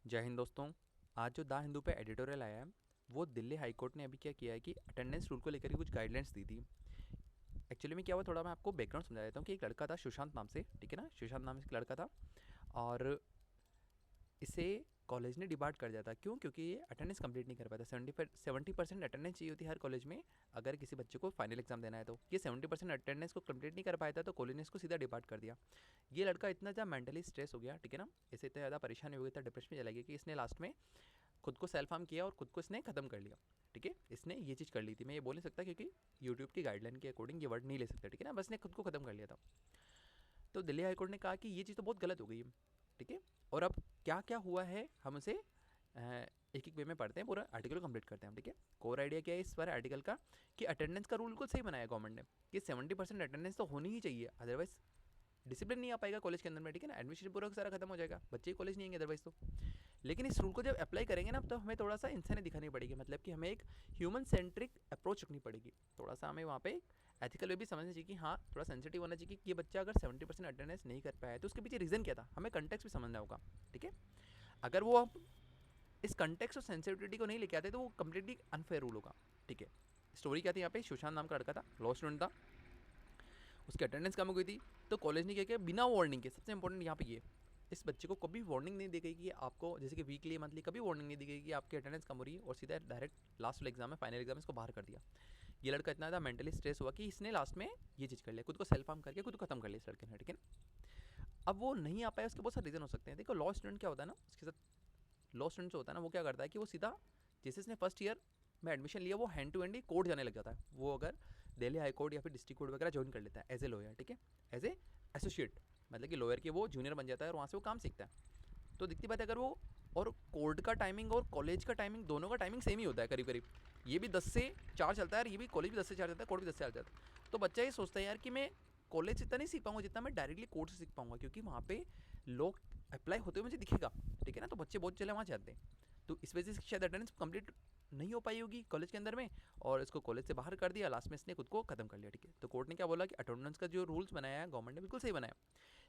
जय हिंद दोस्तों। आज जो द हिंदू पे एडिटोरियल आया है वो दिल्ली हाई कोर्ट ने अभी क्या किया है कि अटेंडेंस रूल को लेकर के कुछ गाइडलाइंस दी थी। एक्चुअली में क्या हुआ, थोड़ा मैं आपको बैकग्राउंड समझा देता हूँ कि एक लड़का था सुशांत नाम से, ठीक है ना। सुशांत नाम से एक लड़का था और इसे कॉलेज ने डिबार्ट कर दिया था। क्यों? क्योंकि ये अटेंडेंस कंप्लीट नहीं कर पाया था। 70% अटेंडेंस चाहिए होती है हर कॉलेज में अगर किसी बच्चे को फाइनल एग्जाम देना है। तो ये 70% अटेंडेंस को कंप्लीट नहीं कर पाया था, तो कॉलेज ने इसको सीधा डिबार्ट कर दिया। ये लड़का इतना ज़्यादा मेंटली स्ट्रेस हो गया, ठीक है ना, इसे इतना ज़्यादा परेशानी हो गई था, डिप्रेशन में चला गया कि इसने लास्ट में खुद को सेल्फ हार्म किया और खुद को इसने ख़त्म कर लिया। ठीक है, इसने ये चीज़ कर ली थी। मैं ये बोल नहीं सकता क्योंकि यूट्यूब की गाइडलाइन के अकॉर्डिंग ये वर्ड नहीं ले सकता, ठीक है ना। बस ने खुद को ख़त्म कर लिया था। तो दिल्ली हाईकोर्ट ने कहा कि ये चीज़ तो बहुत गलत हो गई है, ठीक है। और अब क्या क्या हुआ है हम उसे एक एक वे में पढ़ते हैं, पूरा आर्टिकल को कंप्लीट करते हैं, ठीक है। कोर आइडिया क्या है इस बार आर्टिकल का कि अटेंडेंस का रूल बिल्कुल सही बनाया गवर्नमेंट ने कि 70% अटेंडेंस तो होनी ही चाहिए, अदरवाइज डिसिप्लिन नहीं आ पाएगा कॉलेज के अंदर में, ठीक है ना। एडमिशन पूरा सारा खत्म हो जाएगा, बच्चे कॉलेज नहीं आएंगे अदरवाइज तो। लेकिन इस रूल को जब अप्लाई करेंगे ना तो हमें थोड़ा सा इंसानी दिखानी पड़ेगी, मतलब कि हमें एक ह्यूमन सेंट्रिक अप्रोच रखनी पड़ेगी। थोड़ा सा हमें वहाँ पे एथिकल वे भी समझना चाहिए कि हाँ, थोड़ा सेंसिटिव होना चाहिए कि ये बच्चा अगर 70% अटेंडेंस नहीं कर पाया है तो उसके पीछे रीज़न क्या था, हमें कंटेक्स्ट भी समझना होगा, ठीक है। अगर वो आप इस कंटेक्स्ट और सेंसिटिविटी को नहीं लेके आते तो वो कम्प्लीटली अनफेयर रूल होगा, ठीक है। स्टोरी क्या थी यहाँ पे, सुशांत नाम का लड़का था, लॉ स्टूडेंट था, उसकी अटेंडेंस कम हो गई थी। तो कॉलेज ने क्या किया, बिना वार्निंग के, सबसे इंपॉर्टेंट यहाँ पे ये, इस बच्चे को कभी वार्निंग नहीं दी गई कि आपको, जैसे कि वीकली मंथली कभी वार्निंग नहीं दी गई कि आपकी अटेंडेंस कम हो रही है, और सीधा डायरेक्ट लास्ट वाले एग्जाम में, फाइनल एग्जाम में इसको बाहर कर दिया। ये लड़का इतना ज़्यादा मेंटली स्ट्रेस हुआ कि इसने लास्ट में ये चीज़ कर लिया, खुद को सेल्फ हार्म करके खुद को खत्म कर लिया इस लड़के ने, ठीक है ना। अब वो नहीं आ पाया, उसके बहुत सारे रीज़न हो सकते हैं। देखो, लॉ स्टूडेंट क्या होता है ना, उसके साथ लॉ स्टूडेंट जो होता है ना, वो क्या करता है कि वो सीधा, जैसे इसने फर्स्ट ईयर में एडमिशन लिया, वो हैंड टू हैंड ही कोर्ट जाने लग जाता है। वो अगर दिल्ली हाई कोर्ट या फिर डिस्ट्रिक्ट कोर्ट वगैरह ज्वाइन कर लेता है एज ए लॉयर, ठीक है, एज ए एसोसिएट, मतलब कि लॉयर के वो जूनियर बन जाता है और वहाँ से वो काम सीखता है। तो दिखती बात है, अगर वो, और कोर्ट का टाइमिंग और कॉलेज का टाइमिंग, दोनों का टाइमिंग सेम ही होता है करीब करीब। ये भी 10 से 4 चलता है और ये भी कॉलेज भी 10 से 4 चलता है, कोर्ट भी 10 से 4 चलता है। तो बच्चा ये सोचता है यार कि मैं कॉलेज से इतना नहीं सीख पाऊंगा जितना मैं डायरेक्टली कोर्ट से सीख पाऊंगा, क्योंकि वहाँ पे लोग अप्लाई होते हुए मुझे दिखेगा, ठीक है ना। तो बच्चे बहुत चले वहाँ जाते हैं, तो इस वजह से शायद अटेंडेंस कंप्लीट नहीं हो पाई होगी कॉलेज के अंदर में, और इसको कॉलेज से बाहर कर दिया, लास्ट में इसने खुद को खत्म कर लिया, ठीक है। तो कोर्ट ने क्या बोला कि अटेंडेंस का जो रूल्स बनाया है गवर्नमेंट ने बिल्कुल सही बनाया,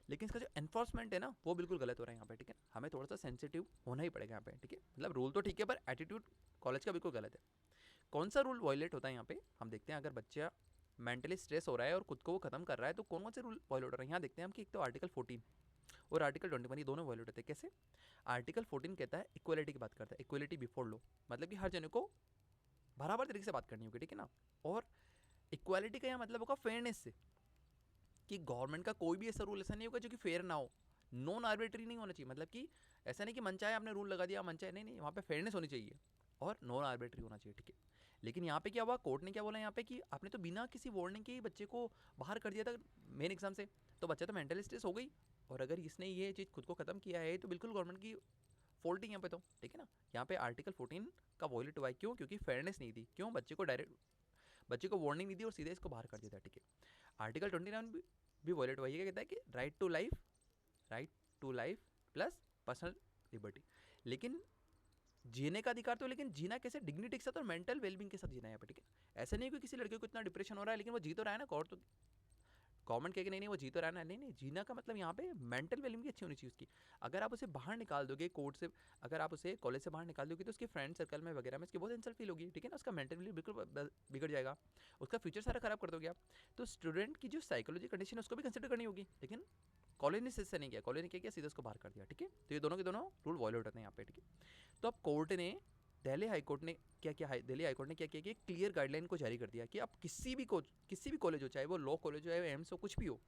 लेकिन इसका जो एनफोर्समेंट है ना वो बिल्कुल गलत हो रहा है यहाँ पे, ठीक है। हमें थोड़ा सा सेंसिटिव होना ही पड़ेगा यहाँ पे, ठीक है। मतलब रूल तो ठीक है पर एटीट्यूड कॉलेज का बिल्कुल गलत है। कौन सा रूल वायलेट होता है यहाँ पे, हम देखते हैं। अगर बच्चा मेंटली स्ट्रेस हो रहा है और खुद को वो खत्म कर रहा है तो कौन कौन से रूल वायलेट हो रहे हैं, यहाँ देखते हैं हम कि एक तो आर्टिकल 14 और आर्टिकल 21, ये दोनों वायलेट होते हैं। कैसे? आर्टिकल 14 कहता है इक्वलिटी की बात करता है, इक्वलिटी बिफोर लॉ, मतलब कि हर जन को बराबर तरीके से बात करनी होगी, ठीक है ना। और इक्वालिटी का यहाँ मतलब होगा फेयरनेस से, कि गवर्नमेंट का कोई भी ऐसा रूल ऐसा नहीं होगा जो कि फेयर ना हो, नॉन आर्बिट्री नहीं होना चाहिए। मतलब कि ऐसा नहीं कि मन चाहे आपने रूल लगा दिया, मन चाहे, नहीं नहीं, वहाँ पे फेयरनेस होनी चाहिए और नॉन आर्बिट्री होना चाहिए, ठीक है। लेकिन यहाँ पे क्या हुआ, कोर्ट ने क्या बोला यहाँ पे कि आपने तो बिना किसी वार्निंग के ही बच्चे को बाहर कर दिया था मेन एग्जाम से, तो बच्चा तो मेंटल स्ट्रेस हो गई, और अगर इसने ये चीज़ खुद को खत्म किया है तो बिल्कुल गवर्नमेंट की फॉल्ट ही यहाँ पे, तो ठीक है ना। यहाँ पे आर्टिकल 14 का वॉयलेट हुआ है, क्यों? क्योंकि फेयरनेस नहीं थी, क्यों? बच्चे को डायरेक्ट, बच्चे को वार्निंग नहीं दी और सीधे इसको बाहर कर दिया था, ठीक है। आर्टिकल 29 भी वॉयलेट हुआ है, क्या कहता है कि right to life plus personal liberty. लेकिन जीने का अधिकार तो, लेकिन जीना कैसे, डिग्निटी के साथ और मेंटल वेलबींग के साथ जीना है यहाँ पे, ठीक है। ऐसा नहीं कि किसी लड़के को इतना डिप्रेशन हो रहा है लेकिन वो जी तो रहा है ना, कोर्ट तो, गवर्नमेंट कहे कि नहीं नहीं वो जी तो रहा है ना, नहीं नहीं, जीना का मतलब यहाँ पे मेंटल वेलबींग भी अच्छी होनी चाहिए उसकी। अगर आप उसे बाहर निकाल दोगे कोर्ट से, अगर आप उसे कॉलेज से बाहर निकाल दोगे तो उसके फ्रेंड सर्कल में वगैरह में उसकी बहुत इंसल्ट फील होगी, ठीक है ना। उसका मेंटल वेलबींग बिल्कुल बिगड़ जाएगा, उसका फ्यूचर सारा खराब कर दोगे आप। तो स्टूडेंट की जो साइकोलॉजी कंडीशन है उसको भी कंसिडर करनी होगी, लेकिन कॉलेज ने इससे नहीं किया, कॉलेज ने क्या किया, सीधा उसको बाहर कर दिया, ठीक है। तो ये दोनों के दोनों रूल वॉयलेट होते हैं यहाँ पे, ठीक है। तो अब कोर्ट ने, दिल्ली हाई कोर्ट ने क्या किया, दिल्ली हाई कोर्ट ने क्या किया कि क्लियर गाइडलाइन को जारी कर दिया कि आप किसी भी कॉलेज हो, चाहे वो लॉ कॉलेज हो, चाहे वो एम्स हो, कुछ भी हो,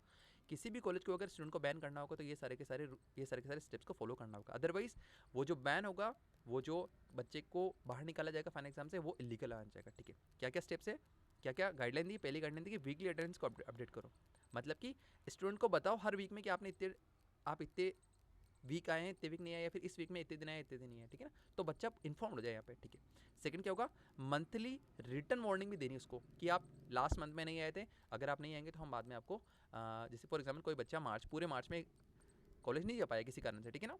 किसी भी कॉलेज को अगर स्टूडेंट को बैन करना होगा तो ये सारे के सारे स्टेप्स को फॉलो करना होगा। अदरवाइज वो जो बैन होगा, वो जो बच्चे को बाहर निकाला जाएगा फाइनल एग्जाम से, वो इलीगल आ जाएगा, ठीक है। क्या क्या स्टेप्स है, क्या क्या गाइडलाइन दी, पहली गाइडलाइन दी कि वीकली अटेंडेंस को अपडेट करो, मतलब कि स्टूडेंट को बताओ हर वीक में कि आप इतने वीक आए हैं, इतने वीक नहीं आए, या फिर इस वीक में इतने दिन आए, इतने दिन नहीं आए, ठीक है ना। तो बच्चा इन्फॉर्म हो जाए यहाँ पे, ठीक है। सेकंड क्या होगा, मंथली रिटर्न वार्निंग भी देनी उसको कि आप लास्ट मंथ में नहीं आए थे, अगर आप नहीं आएंगे तो हम बाद में आपको, जैसे फॉर एग्जाम्पल कोई बच्चा पूरे मार्च में कॉलेज नहीं जा पाया किसी कारण से, ठीक है ना,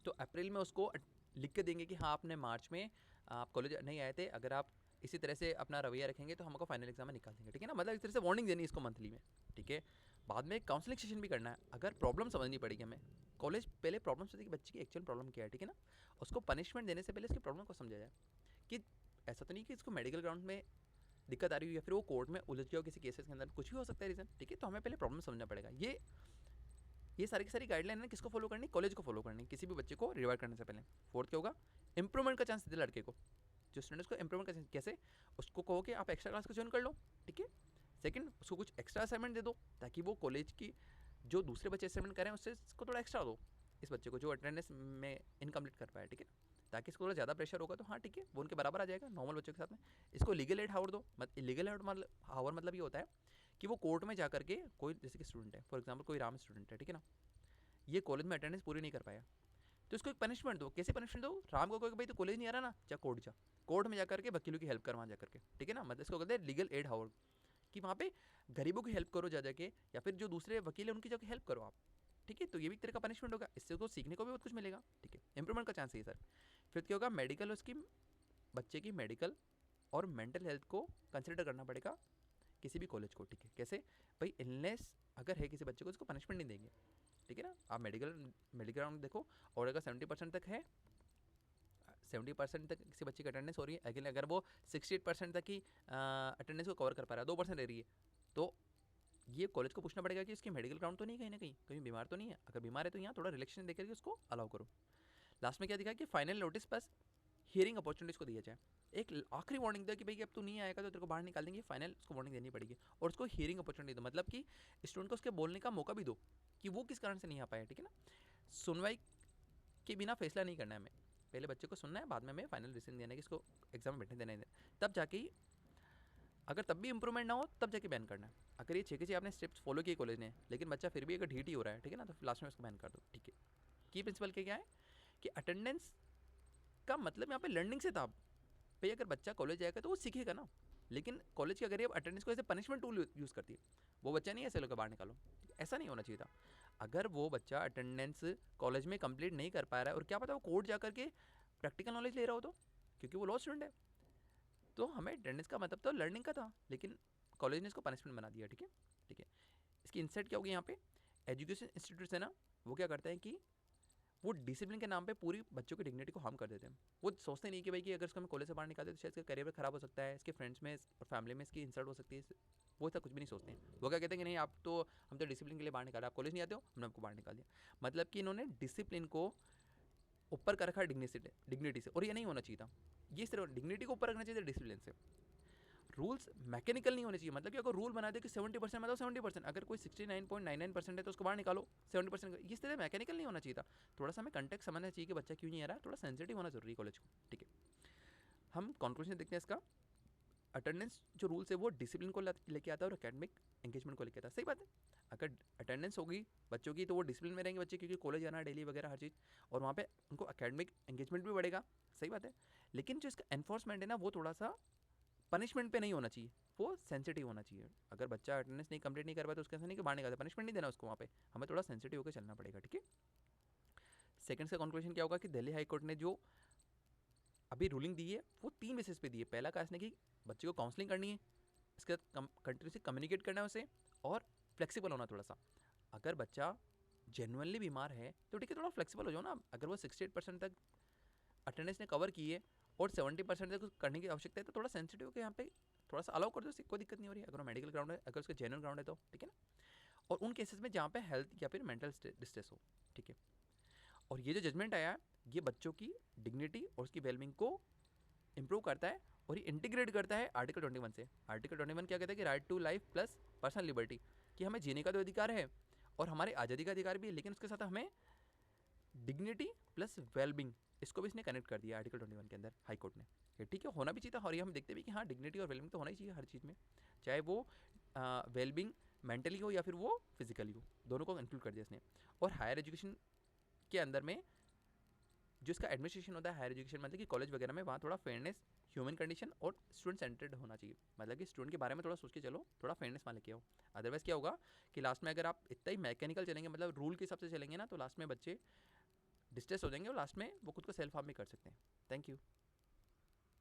तो अप्रैल में उसको लिख के देंगे कि हाँ आपने मार्च में आप कॉलेज नहीं आए थे, अगर आप इसी तरह से अपना रवैया रखेंगे तो हमको फाइनल एग्जाम में निकाल देंगे, ठीक है ना। मतलब इस तरह से वार्निंग देनी इसको मंथली में, ठीक है। बाद में काउंसलिंग सेशन भी करना है, अगर प्रॉब्लम समझनी पड़ेगी हमें, कॉलेज पहले प्रॉब्लम सोचे कि बच्चे की एक्चुअल प्रॉब्लम क्या है, ठीक है ना। उसको पनिशमेंट देने से पहले इसकी प्रॉब्लम को समझा जाए कि ऐसा तो नहीं कि इसको मेडिकल ग्राउंड में दिक्कत आ रही हो या फिर वो कोर्ट में उलझ गया हो किसी केसेस के अंदर, कुछ भी हो सकता है रीज़न, ठीक है। तो हमें पहले प्रॉब्लम समझना पड़ेगा। ये सारी की सारी गाइडलाइन है किसको फॉलो करनी, कॉलेज को फॉलो करनी, किसी भी बच्चे को रिवाइव करने से पहले। फोर्थ क्या होगा, इंप्रूवमेंट का चांस देते लड़के को, जो स्टूडेंट्स को इंप्रूवमेंट का चांस, कैसे, उसको कहो कि आप एक्स्ट्रा क्लास को ज्वाइन कर लो, ठीक है। सेकंड, उसको कुछ एक्स्ट्रा असाइनमेंट दे दो ताकि वो कॉलेज की जो दूसरे बच्चे असाइनमेंट करें उससे इसको थोड़ा एक्स्ट्रा दो इस बच्चे को जो अटेंडेंस में इनकम्प्लीट कर पाए, ठीक है, ताकि इसको थोड़ा ज़्यादा प्रेशर होगा तो हाँ ठीक है वो उनके बराबर आ जाएगा नॉर्मल बच्चों के साथ में। इसको लीगल एड हावर दो, लीगल एड हावर मतलब ये होता है कि वो कोर्ट में जा करके कोई जैसे कि स्टूडेंट है, फॉर एग्जाम्पल कोई राम स्टूडेंट है, ठीक है ना, ये कॉलेज में अटेंडेंस पूरी नहीं कर पाया, तो इसको एक पनिशमेंट दो। कैसे पनिशमेंट दो, राम को कहोगे भाई तो कॉलेज नहीं आ रहा ना, जा कोर्ट जा, कोर्ट में जा करके वकीलों की हेल्प कर वहाँ जा करके, ठीक है ना, मतलब इसको कहते हैं लीगल एड हावर, कि वहाँ पे गरीबों की हेल्प करो जा जाके, या फिर जो दूसरे वकील है उनकी जाके हेल्प करो आप, ठीक है। तो ये भी एक तरह का पनिशमेंट होगा, इससे उसको सीखने को भी बहुत कुछ मिलेगा, ठीक है, इंप्रूवमेंट का चांस है सर। फिर क्या होगा, मेडिकल, उसकी बच्चे की मेडिकल और मेंटल हेल्थ को कंसिडर करना पड़ेगा किसी भी कॉलेज को, ठीक है। कैसे भाई, इलनेस अगर है किसी बच्चे को उसको पनिशमेंट नहीं देंगे, ठीक है ना। आप मेडिकल ग्राउंड देखो, और अगर 70% तक है, 70% तक किसी बच्चे की अटेंडेंस हो रही है, अगले अगर वो 68% तक की अटेंडेंस को कवर कर पा रहा है, 2% रह रही है, तो ये कॉलेज को पूछना पड़ेगा कि इसकी मेडिकल ग्राउंड तो नहीं कहीं ना कहीं बीमार तो नहीं है, अगर बीमार है तो यहाँ थोड़ा रिलेक्शन देकर के उसको अलाउ करो। लास्ट में क्या दिखा कि फाइनल नोटिस बस हियरिंग अपॉर्चुनिटीज़ को दिया जाए, एक आखिरी वार्निंग दे कि भाई अब तू नहीं आएगा तो तेरे को बाहर निकाल देंगे, फाइनल उसको वार्निंग देनी पड़ेगी, और उसको हियरिंग अपॉर्चुनिटी दो, मतलब कि स्टूडेंट को उसके बोलने का मौका भी दो कि वो किस कारण से नहीं आ पाया, ठीक है ना। सुनवाई के बिना फैसला नहीं करना है हमें, पहले बच्चे को सुनना है, बाद में हमें फाइनल डिसीजन देना है कि इसको एग्जाम में बैठने देना है, तब जाके अगर तब भी इंप्रूवमेंट ना हो तब जाके बैन करना है। अगर ये 6 के 6 आपने स्टेप्स फॉलो किए कॉलेज ने, लेकिन बच्चा फिर भी अगर ढीठ ही हो रहा है, ठीक है ना, तो लास्ट में उसको बैन कर दो, ठीक है। की प्रिंसिपल क्या है कि अटेंडेंस का मतलब यहाँ पे लर्निंग से था भाई, अगर बच्चा कॉलेज जाएगा तो वो सीखेगा ना, लेकिन कॉलेज क्या करिए, अटेंडेंस को ऐसे पनिशमेंट टूल यूज़ करती है, वो बच्चा नहीं ऐसे लोग बाहर निकालो, ऐसा नहीं होना चाहिए था। अगर वो बच्चा अटेंडेंस कॉलेज में कंप्लीट नहीं कर पा रहा है, और क्या पता वो कोर्ट जा करके प्रैक्टिकल नॉलेज ले रहा हो, तो क्योंकि वो लॉ स्टूडेंट है, तो हमें अटेंडेंस का मतलब तो लर्निंग का था, लेकिन कॉलेज ने इसको पनिशमेंट बना दिया, ठीक है, ठीक है। इसकी इंसाइट क्या होगी यहाँ पे, एजुकेशन इंस्टीट्यूट है ना, वो क्या करते हैं कि वो डिसिप्लिन के नाम पे पूरी बच्चों की डिग्निटी को हार्म कर देते हैं। वो सोचते नहीं कि भाई कि अगर इसको हम कॉलेज से बाहर निकालते तो शायद इसका करियर खराब हो सकता है, इसके फ्रेंड्स में और फैमिली में इसकी इंसल्ट हो सकती है, वो ऐसा कुछ भी नहीं सोचते हैं। वो क्या कहते हैं कि नहीं आप तो, हम तो डिसिप्लिन के लिए बाहर निकाला, आप कॉलेज नहीं आते हो, हमने आपको बाहर निकाल दिया। मतलब कि इन्होंने डिसिप्लिन को ऊपर कर रखा डिग्निटी से, और ये नहीं होना चाहिए था। ये सिर्फ डिग्निटी को ऊपर रखना चाहिए डिसिप्लिन से। रूल्स मैकेनिकल नहीं होने चाहिए, मतलब कि अगर रूल बना दे कि 70% मतलब 70%, अगर कोई 69.99% है तो उसको बाहर निकालो 70%, इस तरह मैकेनिकल नहीं होना चाहिए था। थोड़ा सा हमें कंटेक्ट समझना चाहिए कि बच्चा क्यों नहीं आ रहा है, थोड़ा सेंसिटिव होना जरूरी है कॉलेज को, ठीक है। हम कंक्लूजन देखते हैं इसका, अटेंडेंस जो रूल्स है वो डिसिप्लिन को लेके आता है और एकेडमिक एंगेजमेंट को लेके आता है, सही बात है। अगर अटेंडेंस होगी बच्चों की तो वो डिसिप्लिन में रहेंगे बच्चे, क्योंकि कॉलेज जाना डेली वगैरह हर चीज़, और वहाँ पे उनको एकेडमिक एंगेजमेंट भी बढ़ेगा, सही बात है। लेकिन जो इसका एनफोर्समेंट है ना, वो थोड़ा सा पनिशमेंट पे नहीं होना चाहिए, वो सेंसिटिव होना चाहिए। अगर बच्चा अटेंडेंस नहीं कंप्लीट नहीं कर पाया तो उसके ऐसा नहीं कि बाहर निकालते, पनिशमेंट नहीं देना उसको, वहाँ पे हमें थोड़ा सेंसिटिव होकर चलना पड़ेगा, ठीक है। सेकंड से कंक्लूजन क्या होगा कि दिल्ली हाई कोर्ट ने जो अभी रूलिंग दी है वो 3 बेसिस पे दी है। पहला कास्ट ने कि बच्चे को काउंसलिंग करनी है, इसके बाद कंट्री से कम्युनिकेट करना है उसे, और फ्लेक्सिबल होना थोड़ा सा। अगर बच्चा जेनुअनली बीमार है तो ठीक है, थोड़ा फ्लेक्सिबल हो जाओ ना। अगर वो 68% तक अटेंडेंस ने कवर की है और 70% तक करने की आवश्यकता है, तो थोड़ा सेंसिटिव के यहाँ पे थोड़ा सा अलाउ कर दो, कोई दिक्कत नहीं हो रही है। अगर वो मेडिकल ग्राउंड है, अगर उसका जेन्युइन ग्राउंड है तो ठीक है ना। और उन केसेस में जहाँ पे हेल्थ या फिर मेंटल डिस्ट्रेस हो, ठीक है। और ये जो जजमेंट आया ये बच्चों की डिग्निटी और उसकी वेलबींग को इंप्रूव करता है, और ये इंटीग्रेट करता है आर्टिकल 21 से। आर्टिकल 21 क्या कहता है कि right to life plus personal liberty, कि हमें जीने का तो अधिकार है और हमारे आज़ादी का अधिकार भी है, लेकिन उसके साथ हमें डिग्निटी प्लस वेलबींग, इसको भी इसने कनेक्ट कर दिया आर्टिकल 21 के अंदर हाई कोर्ट ने। ये ठीक है, होना भी चाहिए था, और ये हम देखते भी कि हाँ डिग्निटी और वेलबींग तो होना ही चाहिए हर चीज़ में, चाहे वो वेलबींग मेंटली हो या फिर वो फिजिकली हो, दोनों को इंक्लूड कर दिया इसने। और हायर एजुकेशन के अंदर में जो इसका एडमिनिस्ट्रेशन होता है, हायर एजुकेशन मतलब कि कॉलेज वगैरह में, वहाँ थोड़ा फेयरनेस, ह्यूमन कंडीशन और स्टूडेंट सेंटर्ड होना चाहिए। मतलब कि स्टूडेंट के बारे में थोड़ा सोच के चलो, थोड़ा फेयरनेस वाले के हो। अदरवाइज क्या होगा कि लास्ट में अगर आप इतना ही मैकेनिकल चलेंगे, मतलब रूल के हिसाब से चलेंगे ना, तो लास्ट में बच्चे डिस्ट्रेस हो जाएंगे और लास्ट में वो खुद को सेल्फ हार्म भी कर सकते हैं। Thank you.